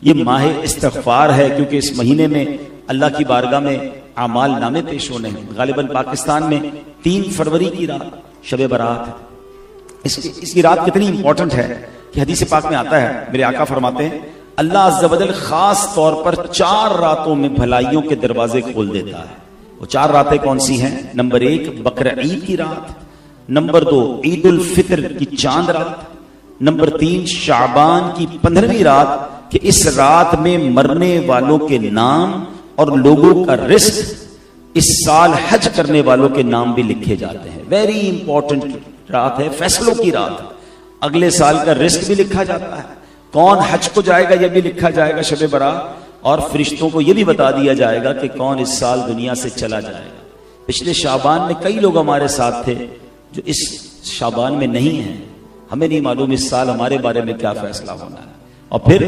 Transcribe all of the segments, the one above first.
ये माह इस्तिग़फ़ार है, क्योंकि इस महीने में अल्लाह की बारगाह में आमाल नामे पेश होने हैं। गालिबन पाकिस्तान में 3 फरवरी की रात शब बरात है। इसकी रात कितनी इंपॉर्टेंट है कि हदीस पाक में आता है, मेरे आका फरमाते हैं अल्लाह अज़्ज़ा व जल खास तौर पर 4 रातों में भलाइयों के दरवाजे खोल देता है। वो 4 रातें कौन सी हैं? नंबर 1 बकर ईद की रात, नंबर 2 ईद उल फितर की चांद रात, नंबर 3 शाबान की 15वीं रात, कि इस रात में मरने वालों के नाम और लोगों का रिस्क इस साल हज करने वालों के नाम भी लिखे जाते हैं। वेरी इंपॉर्टेंट रात है, फैसलों की रात। अगले साल का रिस्क भी लिखा जाता है, कौन हज को जाएगा यह भी लिखा जाएगा शब बरात, और फरिश्तों को यह भी बता दिया जाएगा कि कौन इस साल दुनिया से चला जाएगा। पिछले शाबान में कई लोग हमारे साथ थे जो इस शाबान में नहीं है, हमें नहीं मालूम इस साल हमारे बारे में क्या फैसला होना है। और फिर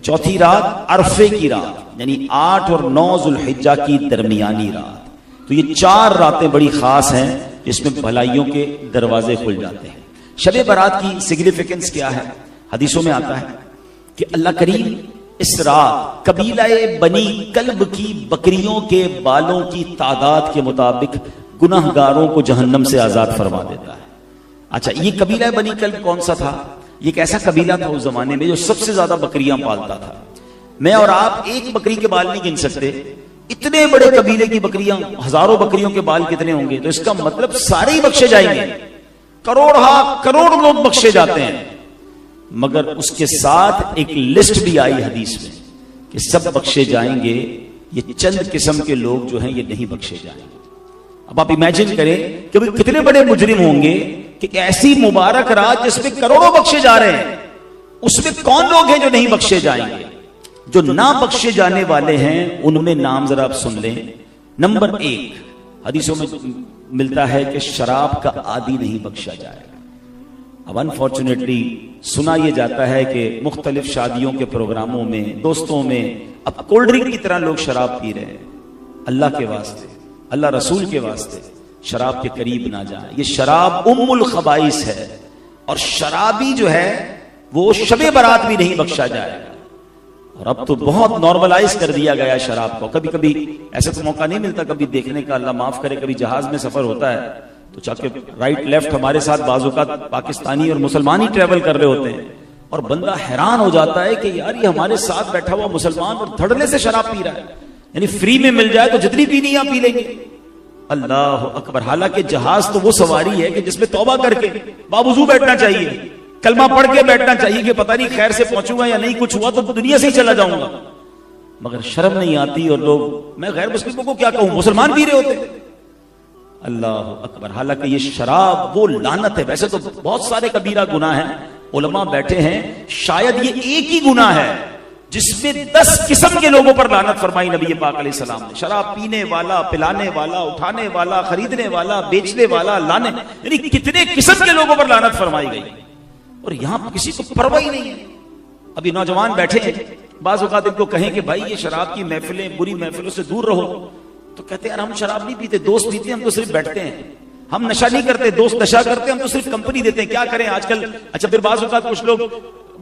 चौथी रात अरफे की रात, यानी 8 और 9 जुल्हिज्जा की दरमियानी रात। तो ये 4 रातें बड़ी खास हैं जिसमें भलाइयों के दरवाजे खुल जाते हैं। शब बरात की सिग्निफिकेंस क्या है? हदीसों में आता है कि अल्लाह करीम इस रात कबीलाए बनी कल्ब की बकरियों के बालों की तादाद के मुताबिक गुनाहगारों को जहन्नम से आजाद फरमा देता है। अच्छा, ये कबीला बनी कल्ब कौन सा था? ये एक ऐसा कबीला था उस जमाने में जो सबसे ज्यादा बकरियां पालता था। मैं और आप एक बकरी के बाल नहीं गिन सकते, इतने बड़े कबीले की बकरियां, हजारों बकरियों के बाल कितने होंगे? तो इसका मतलब सारे ही बख्शे जाएंगे, करोड़ लोग बख्शे जाते हैं। मगर उसके साथ एक लिस्ट भी आई हदीस में कि सब बख्शे जाएंगे, ये चंद किस्म के लोग जो हैं ये नहीं बख्शे जाएंगे। अब आप इमेजिन करें कि भाई कितने बड़े मुजरिम होंगे कि ऐसी मुबारक रात जिसमें करोड़ों बख्शे जा रहे हैं, उसमें कौन लोग हैं जो नहीं बख्शे जाएंगे? जो ना बख्शे जाने वाले हैं उनमें नाम जरा आप सुन लें। नंबर 1 हदीसों में मिलता है कि शराब का आदी नहीं बख्शा जाएगा। अब अनफॉर्चुनेटली सुना यह जाता है कि मुख्तलिफ शादियों के प्रोग्रामों में, दोस्तों में अब कोल्ड ड्रिंक की तरह लोग शराब पी रहे हैं। अल्लाह के वास्ते, अल्लाह रसूल के वास्ते शराब के करीब ना जाए। ये शराब उम्मुल खबाइस है, और शराबी जो है वो शबे बरात भी नहीं बख्शा जाएगा। और अब तो बहुत नॉर्मलाइज कर दिया गया शराब को। कभी कभी ऐसा तो मौका नहीं मिलता कभी देखने का, अल्लाह माफ करे, कभी जहाज में सफर होता है तो चाहे राइट लेफ्ट हमारे साथ बाजुका पाकिस्तानी और मुसलमान ही ट्रेवल कर रहे होते हैं, और बंदा हैरान हो जाता है कि यार ये हमारे साथ बैठा हुआ मुसलमान और धड़ल्ले से शराब पी रहा है, यानी फ्री में मिल जाए तो जितनी पीनी आप पी लेंगे। अल्लाह अकबर। हालांकि जहाज तो वो सवारी है कि जिसमें तौबा करके बावजूद बैठना चाहिए, कलमा पढ़ के बैठना चाहिए कि पता नहीं खैर से पहुंचूंगा या नहीं, कुछ हुआ तो दुनिया से ही चला जाऊंगा। मगर शर्म नहीं आती, और लोग, मैं गैर मुस्लिमों को क्या कहूं, मुसलमान पी रहे होते। अल्लाह अकबर। हालांकि ये शराब वो लानत है। वैसे तो बहुत सारे कबीरा गुनाह हैं, उलमा बैठे हैं, शायद ये एक ही गुनाह है जिसमें 10 किस्म के लोगों पर लानत फरमाई नबी पाक अलैहि सलाम ने। शराब पीने वाला, पिलाने वाला, उठाने वाला, खरीदने वाला, बेचने वाला, लाने, यानी कितने किस्म के लोगों पर लानत फरमाई गई, और यहां किसी को परवाह ही नहीं है। अभी नौजवान बैठे हैं, बाज़ औक़ात इनको कहें कि भाई ये शराब की महफिलें, बुरी महफिलों से दूर रहो, तो कहते हैं यार हम शराब नहीं पीते, दोस्त पीते हैं, हम तो सिर्फ बैठते हैं। हम नशा नहीं करते, दोस्त नशा करते हैं, हम तो सिर्फ कंपनी देते हैं, क्या करें आजकल। अच्छा, फिर बाज़ औक़ात कुछ लोग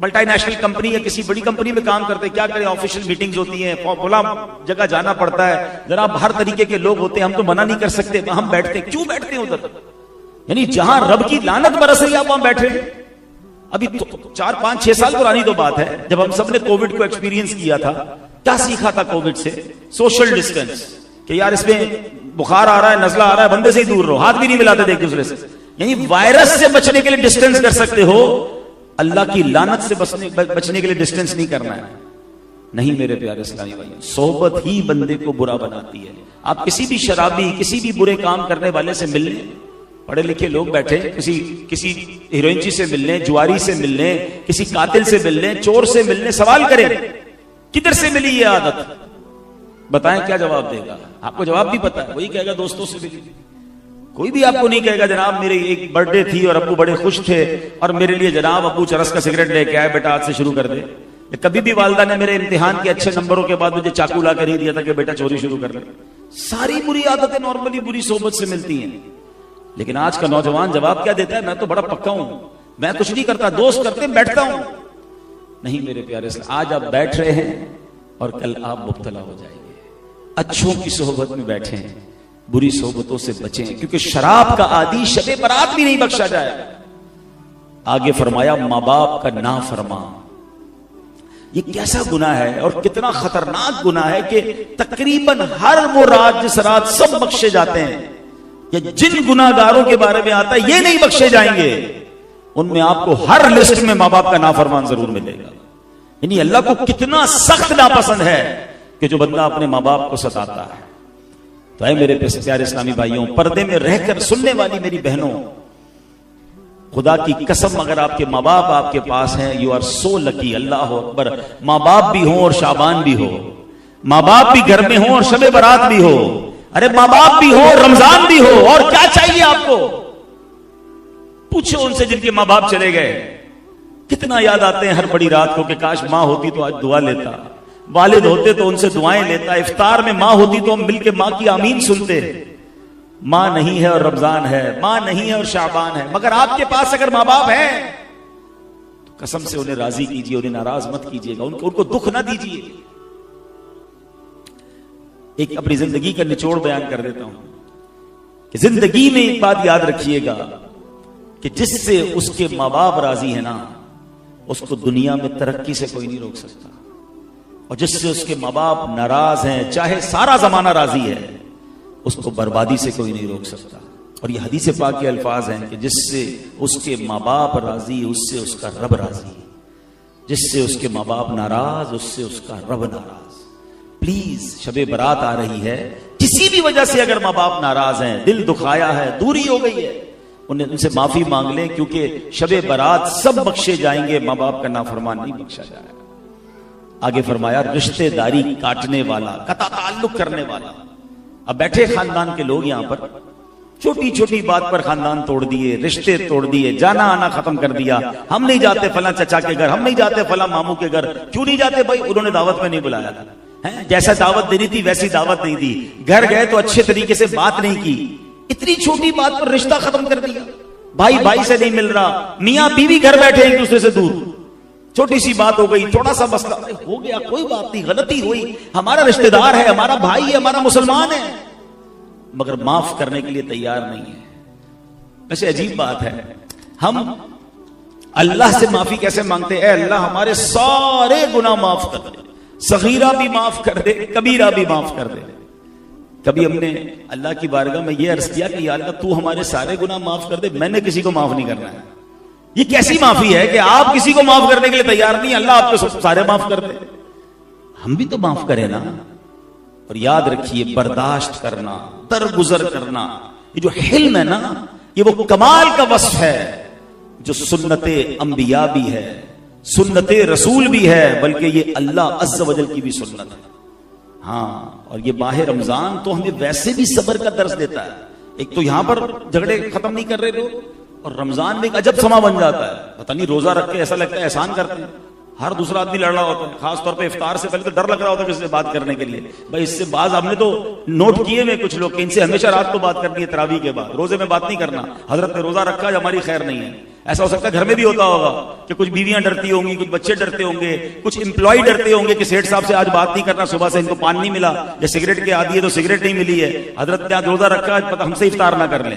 मल्टीनेशनल कंपनी या किसी बड़ी कंपनी में काम करते हैं, क्या करें, ऑफिशियल मीटिंग्स होती हैं, फला जगह जाना पड़ता है, जरा हर तरीके के लोग होते हैं, हम तो मना नहीं कर सकते, हम बैठते हैं। क्यों बैठते हैं उधर? यानी जहां रब की लानत बरस रही है आप वहां बैठे। अभी 4, 5, 6 साल पुरानी तो बात है जब हम सबने कोविड को एक्सपीरियंस किया था। क्या सीखा था कोविड से? सोशल डिस्टेंस, कि यार इसमें बुखार आ रहा है, नजला आ रहा है, बंदे से ही दूर रहो, हाथ भी नहीं मिलाते थे एक दूसरे से। यानी वायरस से बचने के लिए डिस्टेंस कर सकते हो, अल्लाह की लानत से बचने के लिए डिस्टेंस नहीं करना है। नहीं मेरे प्यारे इस्लामी भाई, सोहबत ही बंदे को बुरा बनाती है। आप किसी भी शराबी, किसी भी बुरे काम करने वाले से मिल लें, पढ़े लिखे लोग बैठे, किसी हीरोइनची से मिलने, जुआरी से मिलने, किसी कातिल से मिलने, चोर से मिलने, सवाल करें किधर से मिली ये आदत, बताएं क्या जवाब देगा? आपको जवाब भी पता है, वही कहेगा दोस्तों से मिली। कोई भी आपको नहीं कहेगा जनाब मेरी एक बर्थडे थी और अब्बू बड़े खुश थे और मेरे लिए जनाब अब्बू चरस का सिगरेट लेके आए, बेटा आज से शुरू कर दे। कभी भी वालदा ने मेरे इम्तिहान के अच्छे नंबरों के बाद मुझे चाकू ला कर ही दिया था कि बेटा चोरी शुरू कर दे। सारी बुरी आदतें नॉर्मली बुरी सोबत से मिलती हैं। लेकिन आज का नौजवान जवाब क्या देता है? मैं तो बड़ा पक्का हूं, मैं कुछ नहीं करता, दोस्त करते बैठता हूं। नहीं मेरे प्यारे, आज आप बैठ रहे हैं और कल आप मुब्तला हो जाएंगे। अच्छों की सोहबत में बैठे हैं, बुरी सोहबतों से बचें, क्योंकि शराब का आदि शबे बरात भी नहीं बख्शा जाएगा। आगे फरमाया माँ बाप का ना फरमा। ये कैसा गुनाह है और कितना खतरनाक गुनाह है कि तकरीबन हर वो रात जिस रात सब बख्शे जाते हैं, या जिन गुनाहगारों के बारे में आता है ये नहीं बख्शे जाएंगे, उनमें आपको हर लिस्ट में माँ बाप का नाफरमान जरूर मिलेगा। यानी अल्लाह को कितना सख्त नापसंद है कि जो बंदा अपने माँ बाप को सताता है। तो है मेरे प्यारे इस्लामी भाइयों, पर्दे में रहकर सुनने वाली मेरी बहनों, खुदा की कसम अगर आपके माँ बाप आपके पास हैं, यू आर सो लकी। अल्लाह अकबर। माँ बाप भी हो और शाबान भी हो, माँ बाप भी घर में हो और शबे बरात भी हो, अरे माँ बाप भी हो रमजान भी हो, और क्या चाहिए आपको? पूछो उनसे जिनके माँ बाप चले गए, कितना याद आते हैं हर बड़ी रात को कि काश माँ होती तो आज दुआ लेता, वालिद होते तो उनसे दुआएं लेता, इफ्तार में माँ होती तो हम मिलके माँ की आमीन सुनते। माँ नहीं है और रमजान है, माँ नहीं है और शाबान है, मगर आपके पास अगर माँ बाप है तो कसम से उन्हें राजी कीजिए, उन्हें नाराज मत कीजिएगा, उनको दुख ना दीजिए। एक अपनी जिंदगी का निचोड़ बयान कर देता हूं कि जिंदगी में एक बात याद रखिएगा कि जिससे उसके माँ बाप राजी है ना, उसको दुनिया में तरक्की से कोई नहीं रोक सकता, और जिससे उसके माँ बाप नाराज हैं, चाहे सारा जमाना राजी है, उसको बर्बादी से कोई नहीं रोक सकता। और ये हदीस पाक के अल्फाज हैं कि जिससे उसके माँ बाप राजी, उससे उसका रब राजी, जिससे उसके माँ बाप नाराज, उससे उसका रब नाराज। प्लीज, शबे बरात आ रही है, किसी भी वजह से अगर माँ बाप नाराज हैं, दिल दुखाया है, दूरी हो गई है, उनसे माफी मांग लें, क्योंकि शबे बरात सब बख्शे जाएंगे, माँ बाप का नाफरमान नहीं बख्शा जाएगा। आगे फरमाया रिश्तेदारी काटने वाला, कता ताल्लुक करने वाला। अब बैठे खानदान के लोग यहां पर छोटी छोटी बात पर खानदान तोड़ दिए, रिश्ते तोड़ दिए, जाना आना खत्म कर दिया। हम नहीं जाते फला चचा के घर, हम नहीं जाते फला मामू के घर। क्यों नहीं जाते भाई? उन्होंने दावत में नहीं बुलाया था, है? जैसा दावत देनी थी वैसी दावत नहीं दी, घर गए तो अच्छे तरीके से बात नहीं की, इतनी छोटी बात पर रिश्ता खत्म कर दिया। भाई भाई से नहीं मिल रहा, मियां बीवी घर बैठे एक दूसरे से दूर, छोटी सी बात हो गई, थोड़ा सा मसला हो गया, कोई बात नहीं, गलती हुई, हमारा रिश्तेदार है, हमारा भाई है, हमारा मुसलमान है, मगर माफ करने के लिए तैयार नहीं है। वैसे अजीब बात है, हम अल्लाह से माफी कैसे मांगते हैं? अल्लाह हमारे सारे गुनाह माफ कर दे, सगीरा भी माफ कर दे, कबीरा भी माफ कर दे। कभी हमने अल्लाह की बारगाह में यह अर्ज किया कि या अल्लाह तू हमारे सारे गुनाह माफ कर दे, मैंने किसी को माफ नहीं करना है। ये कैसी माफी है कि आप किसी को माफ करने के लिए तैयार नहीं, अल्लाह आपको सारे माफ कर दे। हम भी तो माफ करें ना। और याद रखिए, बर्दाश्त करना, दरगुजर करना, ये जो हिल्म है ना, ये वो कमाल का वस्फ है जो सुन्नते अंबिया भी है, सुन्नते रसूल भी है, बल्कि ये अल्लाह अज़्ज़ वजल की भी सुन्नत है। हाँ, और ये माह रमजान तो हमें वैसे भी सब्र का दर्स देता है। एक तो यहां पर झगड़े खत्म नहीं कर रहे लोग, और रमजान में एक अजब समा बन जाता है। पता नहीं, रोजा रख के ऐसा लगता है एहसान करते हैं, हर दूसरा आदमी लड़ रहा होता है, खासतौर पे इफ्तार से पहले तो डर लग रहा होता है किसी से बात करने के लिए। भाई इससे बाज हमने तो नोट किए में कुछ लोग, इनसे हमेशा रात को बात करनी है, तरावी के बाद, रोजे में बात नहीं करना। हजरत ने रोजा रखा है, हमारी खैर नहीं है। ऐसा हो सकता है घर में भी होता होगा कि कुछ बीवियां डरती होंगी, कुछ बच्चे डरते होंगे, कुछ एम्प्लॉय डरते होंगे कि सेठ साहब से आज बात नहीं करना, सुबह से इनको पान नहीं मिला, या सिगरेट के आदी है तो सिगरेट नहीं मिली है, हजरत ने आज रोजा रखा है, पता हमसे इफ्तार ना कर ले।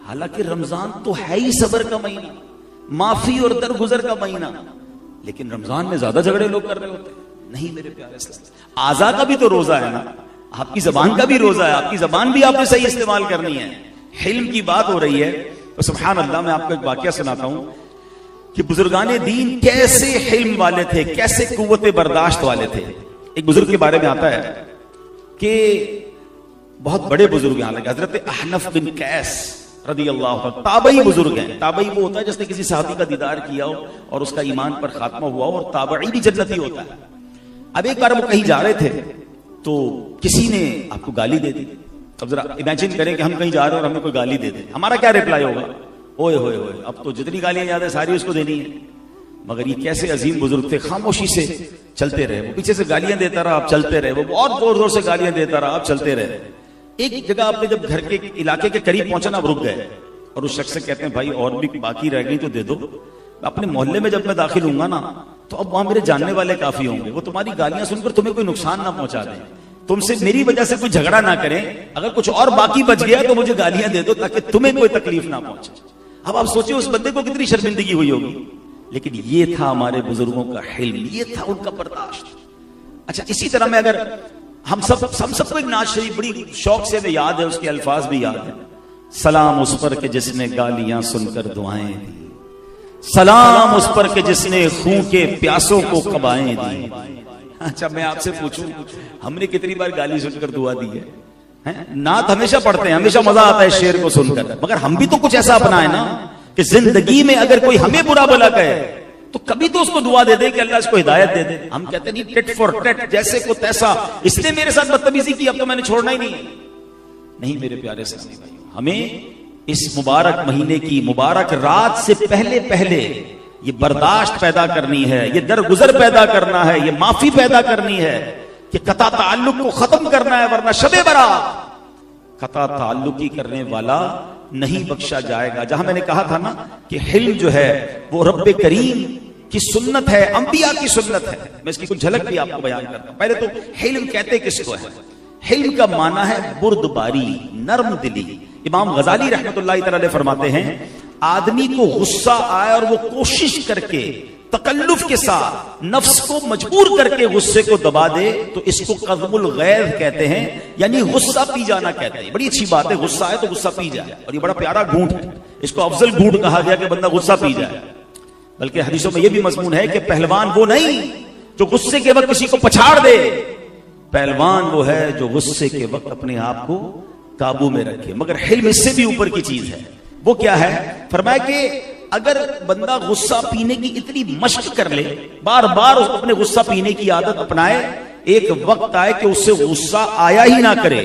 हालांकि रमजान तो है ही सब्र का महीना, माफी और दरगुजर का महीना, लेकिन रमजान में ज्यादा झगड़े लोग कर रहे होते हैं। नहीं मेरे प्यारे, आजा का भी तो रोजा है ना, आपकी जबान का भी रोजा है, आपकी जबान भी आपने सही इस्तेमाल करनी है। हिल्म की बात हो रही है तो सुभान अल्लाह, मैं आपको एक वाकया सुनाता हूं कि बुजुर्गाने दीन कैसे हिल्म वाले थे, कैसे कुव्वत बर्दाश्त वाले थे। एक बुजुर्ग के बारे में आता है कि बहुत बड़े बुजुर्ग हैं, हालांकि हजरत अहनफ बिन कैस रदी अल्लाह, ताबई बुजुर्ग हैं। ताबई वो होता है जिसने किसी सहाबी का दीदार किया हो और उसका ईमान पर खात्मा हुआ हो, और ताबई भी जन्नती होता है। अब एक बार वो कहीं जा रहे थे तो किसी ने आपको गाली दे दी। अब जरा इमेजिन करें कि हम कहीं जा रहे हैं और हमें कोई गाली दे दे, हमारा क्या रिप्लाई होगा? ओए होए होए, अब तो जितनी गालियां याद है सारी उसको देनी है। मगर ये कैसे अजीम बुजुर्ग थे, खामोशी से चलते रहे। वो पीछे से गालियां देता रहा, आप चलते रहे, वो बहुत जोर जोर से गालियां देता रहा, आप चलते रहे। एक जगह आपने जब घर के इलाके के करीब पहुंचा ना, आप रुक गए और उस शख्स से कहते हैं भाई और भी बाकी रह गई तो दे दो। अपने मोहल्ले में जब मैं दाखिल हूंगा ना तो अब वहां मेरे जानने वाले काफी होंगे, वो तुम्हारी गालियां सुनकर तुम्हें कोई नुकसान ना पहुंचा दें, तुमसे मेरी वजह से कोई झगड़ा ना करें, अगर कुछ और बाकी बच गया तो मुझे गालियां दे दो ताकि तुम्हें कोई तकलीफ ना पहुंचे। अब आप सोचिए उस बंदे को कितनी शर्मिंदगी हुई होगी, लेकिन ये था हमारे बुजुर्गों का हिल्म, ये था उनका बर्दाश्त। अच्छा, इसी तरह में अगर हम सबको एक नाज शरीफ बड़ी शौक से याद है, उसके अल्फाज भी याद है, सलाम उस पर के जिसने गालियां सुनकर दुआएं दी, सलाम उस पर के जिसने खून के प्यासों को कबाएं दी। अच्छा, मैं आपसे पूछूं, हमने कितनी बार गाली सुनकर दुआ दी है? नात हमेशा पढ़ते हैं, हमेशा मजा आता है शेर को सुनकर, मगर हम भी तो कुछ ऐसा अपनाए ना कि जिंदगी में अगर कोई हमें बुरा भला कहे तो कभी तो उसको दुआ दे दे कि अल्लाह इसको हिदायत दे दे। हम कहते नहीं टेट फॉर टेट, जैसे को तैसा, इसने मेरे साथ बदतमीजी की अब तो मैंने छोड़ना ही नहीं मेरे प्यारे इस्लामी भाइयों, हमें इस मुबारक महीने की मुबारक रात से पहले पहले ये बर्दाश्त पैदा करनी है, ये दरगुजर पैदा करना है, ये माफी पैदा करनी है कि कता ताल्लुक को खत्म करना है, वरना शबे बरात कता ताल्लुकी करने वाला नहीं बख्शा जाएगा। जहां मैंने कहा था ना कि हिल्म जो है वो रब्बे करीम की सुन्नत है, अंबिया की सुन्नत है, मैं इसकी कुछ झलक भी आपको बयान करता हूं। पहले तो हिल्म कहते किसको है? हिल्म का माना है बुर्दबारी, नरम दिली। इमाम गजाली रहमतुल्लाह तआला फरमाते हैं, आदमी को गुस्सा आए और वो कोशिश करके तकल्लुफ के साथ नफ्स को मजबूर करके गुस्से को दबा दे तो इसको कज़्मुल गैज़ कहते हैं, यानी गुस्सा पी जाना कहते हैं। बड़ी अच्छी बात है, गुस्सा आए तो गुस्सा पी जाए, और ये बड़ा प्यारा घूंट है, इसको अफजल घूंट कहा गया कि बंदा गुस्सा पी जाए। बल्कि हदीसों में यह भी मजमून है कि पहलवान वो नहीं जो गुस्से के वक्त किसी को पछाड़ दे, पहलवान वो है जो गुस्से के वक्त अपने आप को काबू में रखे। मगर हिल्म इससे भी ऊपर की चीज है। वो क्या है? फरमाया कि अगर बंदा गुस्सा पीने की इतनी मशक कर ले, बार बार अपने गुस्सा पीने की आदत अपनाए, एक वक्त आए कि उससे गुस्सा आया ही ना करे,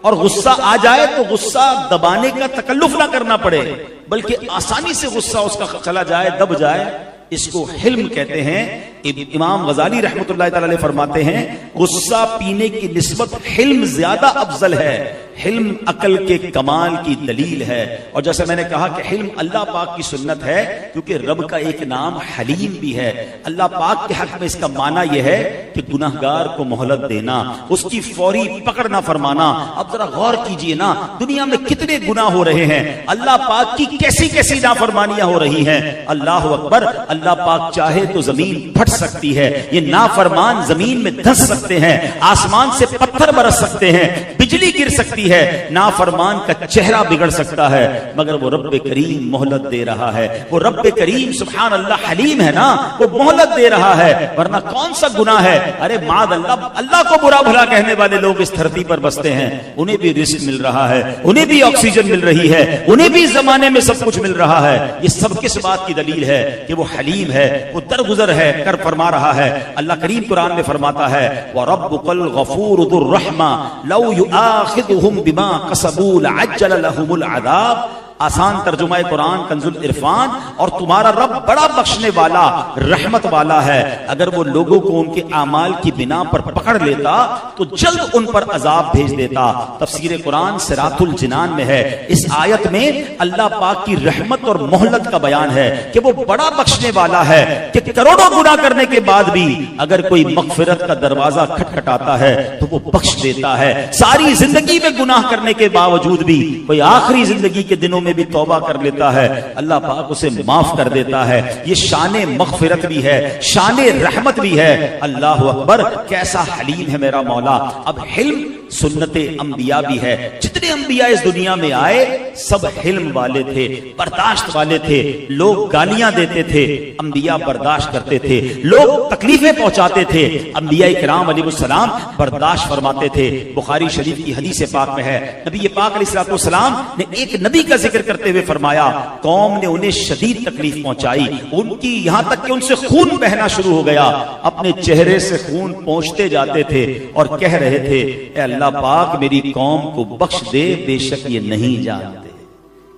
और गुस्सा आ जाए तो गुस्सा दबाने का तकल्लुफ ना करना पड़े, बल्कि आसानी से गुस्सा उसका चला जाए, दब जाए, इसको हिल्म कहते हैं। इमाम गजाली रहमतुल्लाह तआला फरमाते हैं, गुस्सा पीने की निस्बत हिल्म ज्यादा अफजल है। हिल्म अकल के कमाल की दलील है। और जैसे मैंने कहा कि हिल्म अल्लाह पाक की सुन्नत है, क्योंकि रब का एक नाम हलीम भी है। अल्लाह पाक के हक में इसका माना यह है कि गुनाहगार को मोहलत देना, उसकी फौरी पकड़ ना फरमाना। अब जरा गौर कीजिए ना, दुनिया में कितने गुनाह हो रहे हैं, अल्लाह पाक की कैसी कैसी नाफरमानियां हो रही हैं। अल्लाह अकबर, अल्लाह पाक चाहे तो जमीन फट सकती है, ये नाफरमान जमीन में धंस सकते हैं, आसमान से पत्थर बरस सकते हैं, बिजली गिर सकती है, नाफरमान का चेहरा बिगड़ सकता है, मगर वो रब्बे करीम मोहलत दे रहा है। वो रब्बे करीम सुभान अल्लाह हलीम है ना, वो मोहलत दे रहा है। वरना कौन सा गुनाह है? अरे माद अल्लाह, अल्लाह को बुरा भला कहने वाले लोग इस धरती पर बसते हैं, उन्हें भी रिस्क मिल रहा है, उन्हें भी ऑक्सीजन मिल रही है, उन्हें भी जमाने में सब कुछ मिल रहा है। ये सब किस बात की दलील है? कि वो हलीम है, वो दरगुजर है, कर फरमा रहा है। अल्लाह करीम कुरान में फरमाता है, व रब्बुकल गफूर दुर रहमा लौ युआखिदुहुम बिमा कसबू लअज्जल लहुमुल अज़ाब। आसान तर्जुमा कुरान कंजुल इरफान, और तुम्हारा रब बड़ा बख्शने वाला, रहमत वाला है। अगर वो लोगों को उनके आमाल की बिना पर पकड़ लेता तो जल्द उन पर अजाब भेज देता। तफसीर कुरान सिरातुल जिनान में है। इस आयत में अल्लाह पाक की रहमत और मोहलत का बयान है कि वो बड़ा बख्शने वाला है, कि करोड़ों गुनाह करने के बाद भी अगर कोई मगफिरत का दरवाजा खटखटाता है तो वो बख्श देता है। सारी जिंदगी में गुनाह करने के बावजूद भी कोई आखिरी जिंदगी के दिनों में भी तौबा कर लेता है, अल्लाह पाक उसे माफ कर देता है। ये शाने मगफिरत भी है, शाने रहमत भी है। अल्लाह अकबर, कैसा हलीम है मेरा मौला। अब हिल्म सुन्नते अंबिया भी है। जितने अंबिया इस दुनिया में आए सब हिल्म वाले थे, बर्दाश्त वाले थे। लोग गालियां देते थे, अंबिया बर्दाश्त करते थे। लोग तकलीफें पहुंचाते थे, अंबिया इकराम अलैहिस्सलाम बर्दाश्त फरमाते थे। बुखारी शरीफ की हदीस पाक में है, नबी पाक अलैहिस्सलाम ने एक नबी का जिक्र करते हुए फरमाया, कौम ने उन्हें शदीद तकलीफ पहुंचाई, उनकी यहां तक कि उनसे खून बहना शुरू हो गया। अपने चेहरे से खून पोंछते जाते थे और कह रहे थे, ए अल्लाह पाक मेरी कौम को बख्श दे, बेशक ये नहीं जानते।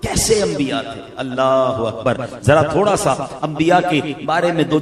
कैसे अंबिया थे, अल्लाह अकबर। जरा थोड़ा सा अंबिया के बारे में दो